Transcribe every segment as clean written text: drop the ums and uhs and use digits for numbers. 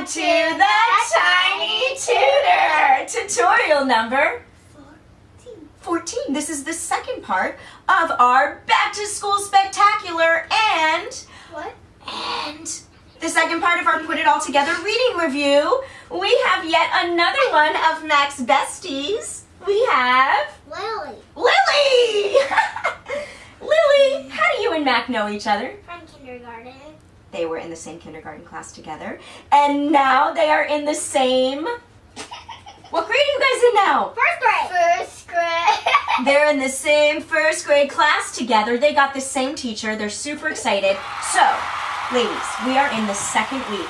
to the Tiny Tutor! Tutorial number 14. This is the second part of our Back to School Spectacular and the second part of our Put It All Together reading review. We have yet another one of Mac's besties. We have Lily. Lily! Lily, how do you and Mac know each other? From kindergarten. They were in the same kindergarten class together, and now they are in the same... What grade are you guys in now? First grade. First grade. They're in the same first grade class together. They got the same teacher. They're super excited. So, ladies, we are in the second week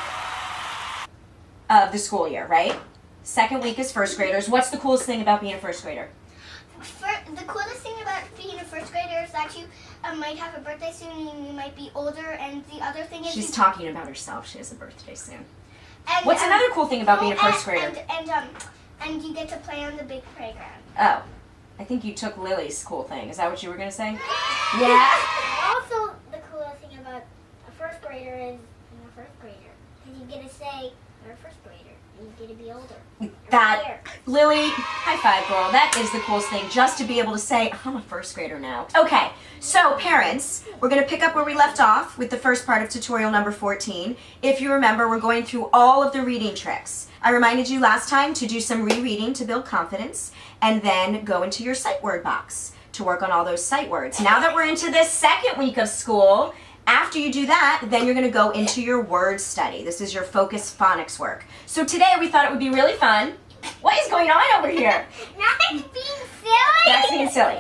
of the school year, right? Second week is first graders. What's the coolest thing about being a first grader? The coolest thing about being a first grader is that you might have a birthday soon and you might be older, and the other thing is... She's talking about herself. She has a birthday soon. And, What's another cool thing about being a first grader? And you get to play on the big playground. Oh, I think you took Lily's cool thing. Is that what you were going to say? Yeah? Also, the coolest thing about a first grader is being a first grader. Because you get to say you're a first grader and you get to be older. That, Lily, high five, girl. That is the coolest thing, just to be able to say, I'm a first grader now. Okay, so parents, we're going to pick up where we left off with the first part of tutorial number 14. If you remember, we're going through all of the reading tricks. I reminded you last time to do some rereading to build confidence, and then go into your sight word box to work on all those sight words. Now that we're into this second week of school, after you do that, then you're going to go into your word study. This is your focus phonics work. So today we thought it would be really fun. What is going on over here? That's being silly. That's being silly.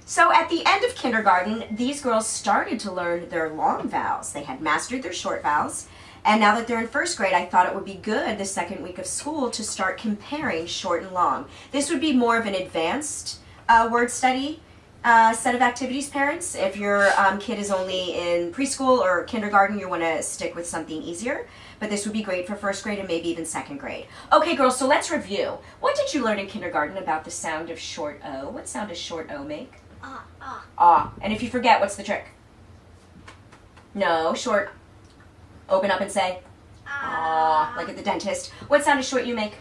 So at the end of kindergarten, these girls started to learn their long vowels. They had mastered their short vowels. And now that they're in first grade, I thought it would be good the second week of school to start comparing short and long. This would be more of an advanced word study set of activities, parents. If your kid is only in preschool or kindergarten, you want to stick with something easier. But this would be great for first grade and maybe even second grade. Okay, girls, so let's review. What did you learn in kindergarten about the sound of short O? What sound does short O make? Ah. And if you forget, what's the trick? No, short. Open up and say, ah, like at the dentist. What sound does short U make?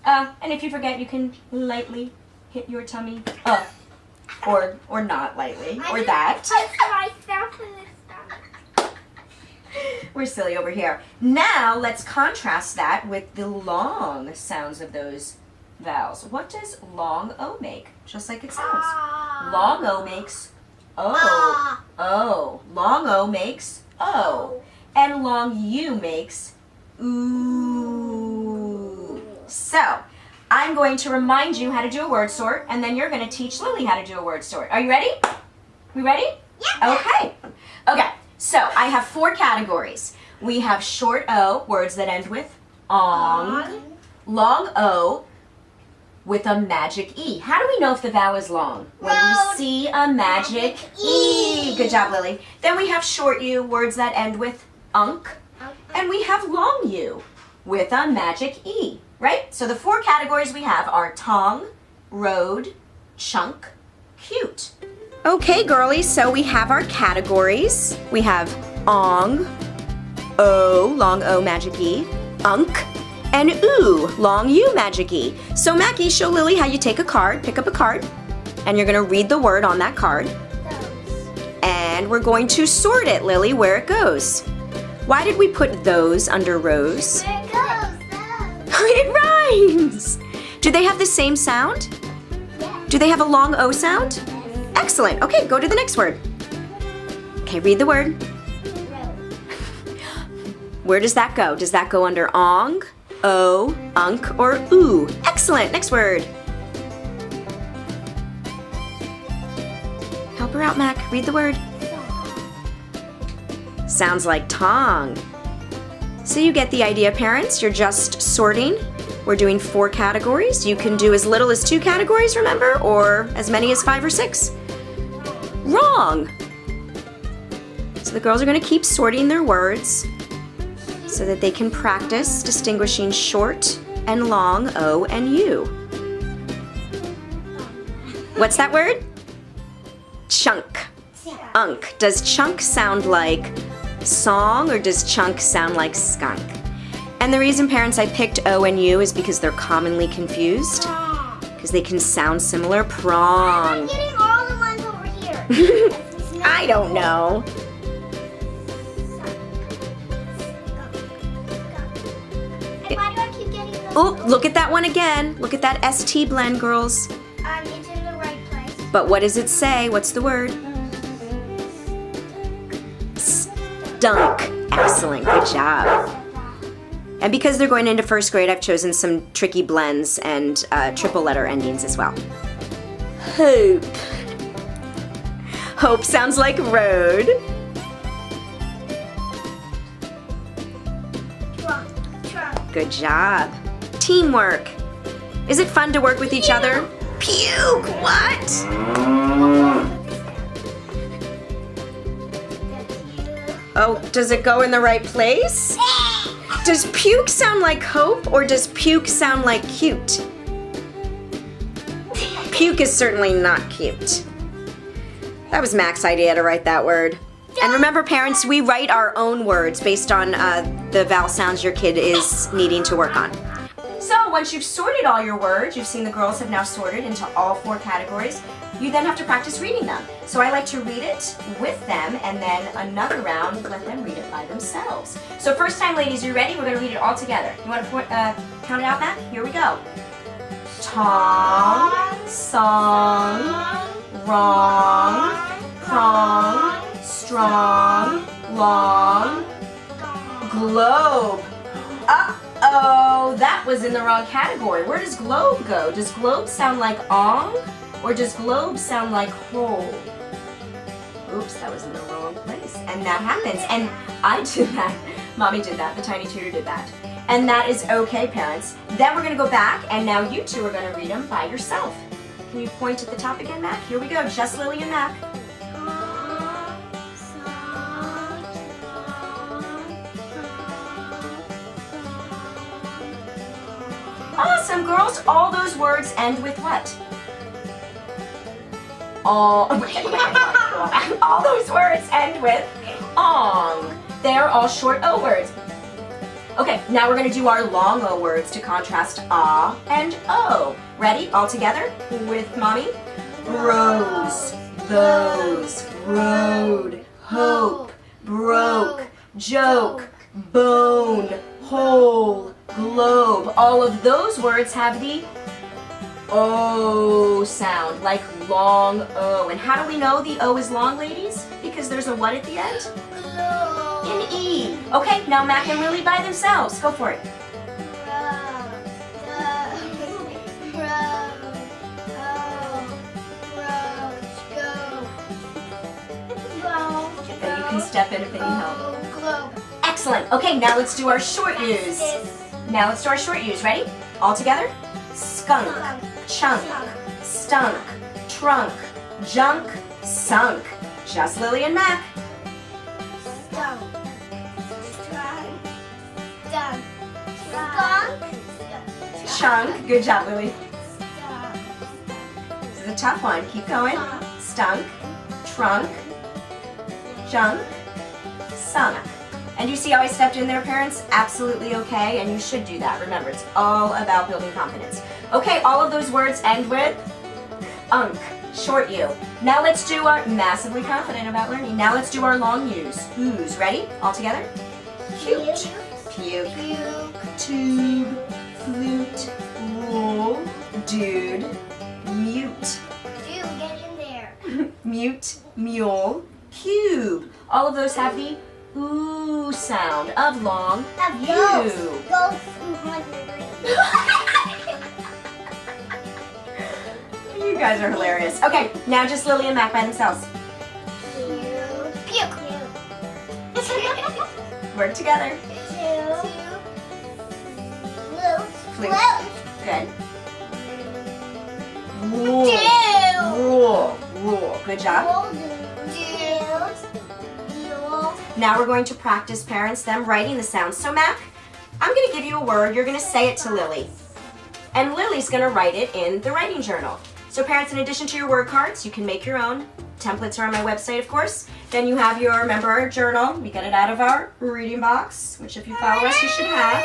And if you forget, you can lightly hit your tummy. Or not lightly, or that. Myself in the stomach. We're silly over here. Now, let's contrast that with the long sounds of those vowels. What does long O make? Just like it sounds. Long O makes O. O. Long O makes O. And long U makes ooh. So, I'm going to remind you how to do a word sort, and then you're going to teach Lily how to do a word sort. Are you ready? We ready? Yeah. Okay, so I have 4 categories. We have short O, words that end with ong. Long O, with a magic E. How do we know if the vowel is long? When we see a magic E. Good job, Lily. Then we have short U, words that end with unk. And we have long U, with a magic E. Right? So the 4 categories we have are tongue, road, chunk, cute. Okay, girlies, so we have our categories. We have ong, O, long O, magic E, unk, and ooh, long U, magic E. So Mackie, show Lily how you take a card, pick up a card, and you're gonna read the word on that card. And we're going to sort it, Lily, where it goes. Why did we put those under rows? There it goes. It rhymes! Do they have the same sound? Yes. Do they have a long O sound? Excellent. Okay, go to the next word. Okay, read the word. Where does that go? Does that go under ong, O, unk, or ooh? Excellent. Next word. Help her out, Mac. Read the word. Sounds like tongue. So you get the idea, parents. You're just sorting. We're doing 4 categories. You can do as little as 2 categories, remember, or as many as 5 or 6. Wrong. So the girls are going to keep sorting their words so that they can practice distinguishing short and long O and U. What's that word? Chunk. Unk. Does chunk sound like song or does chunk sound like skunk? And the reason, parents, I picked O and U is because they're commonly confused. Because they can sound similar. Prong. I'm getting all the ones over here. I don't know. And why do I keep getting those? Oh, look at that one again. Look at that ST blend, girls. It's in the right place. But what does it say? What's the word? Stunk. Excellent. Good job. And because they're going into first grade, I've chosen some tricky blends and triple letter endings as well. Hope. Hope sounds like road. Trunk. Good job. Teamwork. Is it fun to work with each other? Puke. What? Oh, does it go in the right place? Does puke sound like hope or does puke sound like cute? Puke is certainly not cute. That was Mac's idea to write that word. And remember, parents, we write our own words based on the vowel sounds your kid is needing to work on. So once you've sorted all your words, you've seen the girls have now sorted into all 4 categories, you then have to practice reading them. So I like to read it with them and then another round, let them read it by themselves. So first time, ladies, you ready? We're going to read it all together. You want to count it out, Mac? Here we go. Tong, song, wrong, prong, strong, long, globe. Uh-oh, that was in the wrong category. Where does globe go? Does globe sound like ong or does globe sound like whole? Oops, that was in the wrong place. And that happens. And I did that. Mommy did that. The tiny tutor did that. And that is okay, parents. Then we're going to go back and now you two are going to read them by yourself. Can you point at the top again, Mac? Here we go. Just Lily and Mac. Awesome, girls. All those words end with what? All those words end with ong. They're all short O words. Okay, now we're going to do our long O words to contrast ah and o. Ready? All together with Mommy? Rose, those, road, hope, broke, joke, bone, whole, globe. All of those words have the O sound, like long O. And how do we know the O is long, ladies? Because there's a what at the end? An E. Okay, now Mac and Lily by themselves. Go for it. And you can step in if they need help. Excellent. Okay, now let's do our short U's. Now let's do our short U's. Ready? All together? Skunk, chunk, stunk, trunk, junk, sunk. Just Lily and Mac. Chunk. Good job, Lily. This is a tough one. Keep going. Stunk, trunk, junk, sunk. And you see how I stepped in there, parents? Absolutely okay, and you should do that. Remember, it's all about building confidence. Okay, all of those words end with unk, short U. Now let's do our, massively confident about learning. Now let's do our long U's. Oo's, ready? All together? Cute, puke, tube, flute, rule, dude, mute. Dude, get in there. Mute, mule, cube. All of those have the ooh sound of long U. Go You guys are hilarious. Okay, now just Lily and Mac by themselves. Puke. Work together. Flute. Good. Rule. Rule. Good job. Now we're going to practice, parents, them writing the sounds. So Mac, I'm going to give you a word. You're going to say it to Lily. And Lily's going to write it in the writing journal. So parents, in addition to your word cards, you can make your own. Templates are on my website, of course. Then you have your, remember our journal. We get it out of our reading box, which if you follow us, you should have.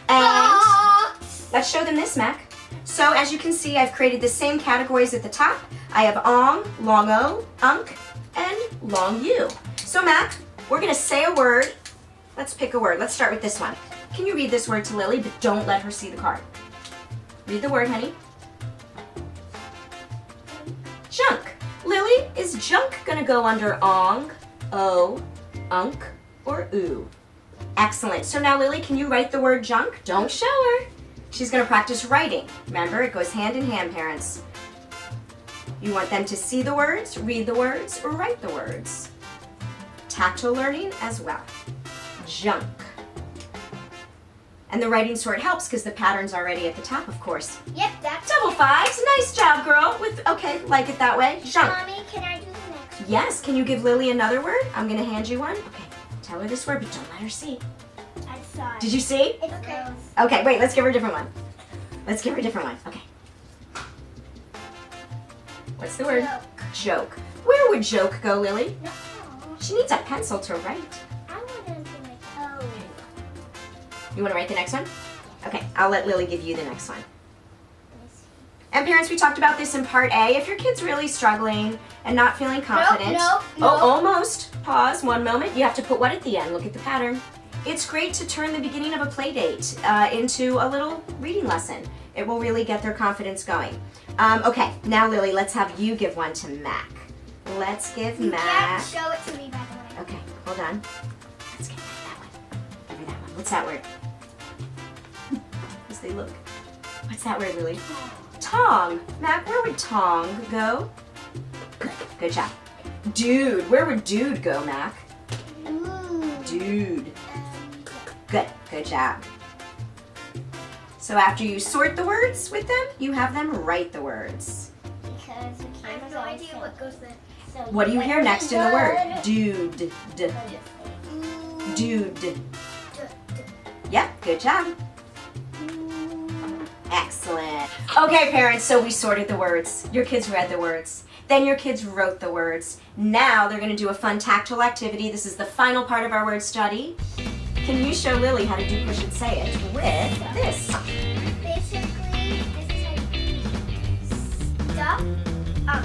And let's show them this, Mac. So as you can see, I've created the same categories at the top. I have ong, long o, unk, and long u. So Mac, we're gonna say a word. Let's pick a word. Let's start with this one. Can you read this word to Lily, but don't let her see the card? Read the word, honey. Junk. Lily, is junk gonna go under ong, o, unk, or oo? Excellent. So now Lily, can you write the word junk? Don't show her. She's gonna practice writing. Remember, it goes hand in hand, parents. You want them to see the words, read the words, or write the words. Tactile learning as well. Junk. And the writing sort helps because the pattern's already at the top, of course. Yep, that's Double fives. Nice job, girl. Okay, like it that way. Junk. Mommy, can I do the next one? Yes, can you give Lily another word? I'm gonna hand you one. Okay, tell her this word, but don't let her see. I saw it. Did you see? It's okay. Okay, wait, let's give her a different one. Let's give her a different one. Okay. What's the word? Joke. Where would joke go, Lily? No. She needs a pencil to write. I want to do my toe. You want to write the next one? Okay, I'll let Lily give you the next one. And parents, we talked about this in part A. If your kid's really struggling and not feeling confident. No. Oh, almost. Pause one moment. You have to put what at the end? Look at the pattern. It's great to turn the beginning of a play date into a little reading lesson. It will really get their confidence going. Okay, now Lily, let's have you give one to Mac. Let's give You Mac. can't show it to me, by the way. Okay, hold on. Let's give Mac that one. Give her that one. What's that word? As they look. What's that word, Lily? Tong. Mac, where would tong go? Good job. Dude. Where would dude go, Mac? Dude. Good. Good job. So after you sort the words with them, you have them write the words. Because you can't. I have no idea what goes there. So What do you hear next in the word? Dude. Dude. Yep. Good job. Excellent. Okay, parents, so we sorted the words. Your kids read the words. Then your kids wrote the words. Now they're going to do a fun tactile activity. This is the final part of our word study. Can you show Lily how to do push and say it with this? Basically, this is how you stop.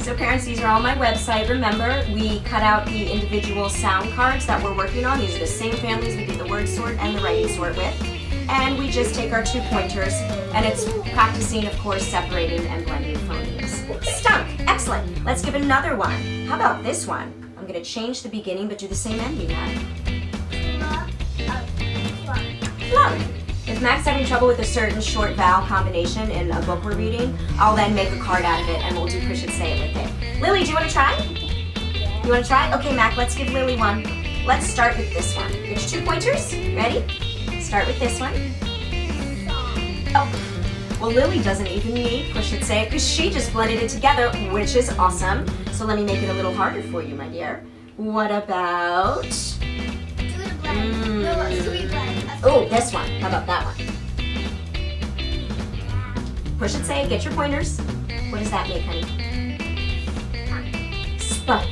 So parents, these are all my website. Remember, we cut out the individual sound cards that we're working on. These are the same families we did the word sort and the writing sort with. And we just take our 2 pointers, and it's practicing, of course, separating and blending phonemes. Stunk. Excellent. Let's give another one. How about this one? I'm going to change the beginning, but do the same ending now. Plunk. If Mac's having trouble with a certain short vowel combination in a book we're reading, I'll then make a card out of it, and we'll do push and say it with it. Lily, do you want to try? You want to try? Okay, Mac, let's give Lily one. Let's start with this one. Get your 2 pointers. Ready? Start with this one. Oh, well, Lily doesn't even need push and say it because she just blended it together, which is awesome. So let me make it a little harder for you, my dear. What about... Do the blend. No, sweet blend. Oh, this one. How about that one? Push and say it. Get your pointers. What does that make, honey? Spunk.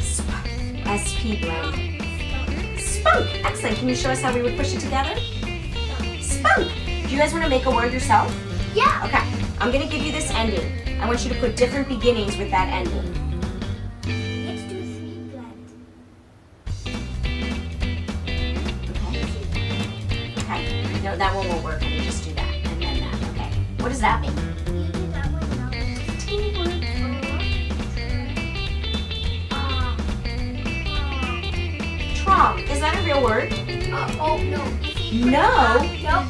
Spunk. SP blend. Spunk. Excellent. Can you show us how we would push it together? Spunk. Do you guys want to make a word yourself? Yeah. Okay. I'm going to give you this ending. I want you to put different beginnings with that ending. Let's do a sweet blend. Okay. No, that one won't work. Let me just do that. And then that. Okay. What does that mean? You do that one now. Teeny word. Trong. Is that a real word? Oh, no. No. No.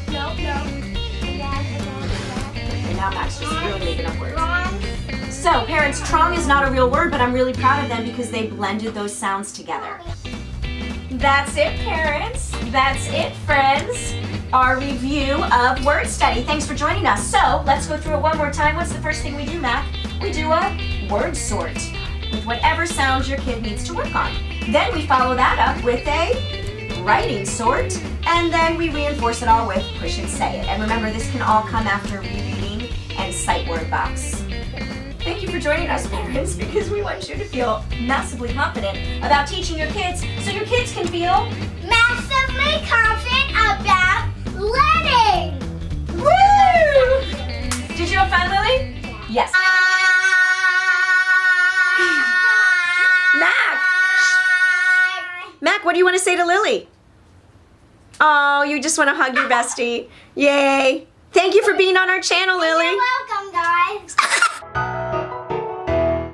And now Max just really making up words. Wrong. So, parents, trong is not a real word, but I'm really proud of them because they blended those sounds together. That's it, parents. That's it, friends. Our review of word study. Thanks for joining us. So, let's go through it one more time. What's the first thing we do, Mac? We do a word sort with whatever sounds your kid needs to work on. Then we follow that up with a writing sort, and then we reinforce it all with push and say it. And remember, this can all come after rereading sight word box. Thank you for joining us, parents, because we want you to feel massively confident about teaching your kids so your kids can feel Massively confident about learning. woo! Did you have fun, Lily? Yes. Mac! Mac, what do you want to say to Lily? Oh, you just want to hug your bestie. Yay. Thank you for being on our channel, Lily. You're welcome, guys.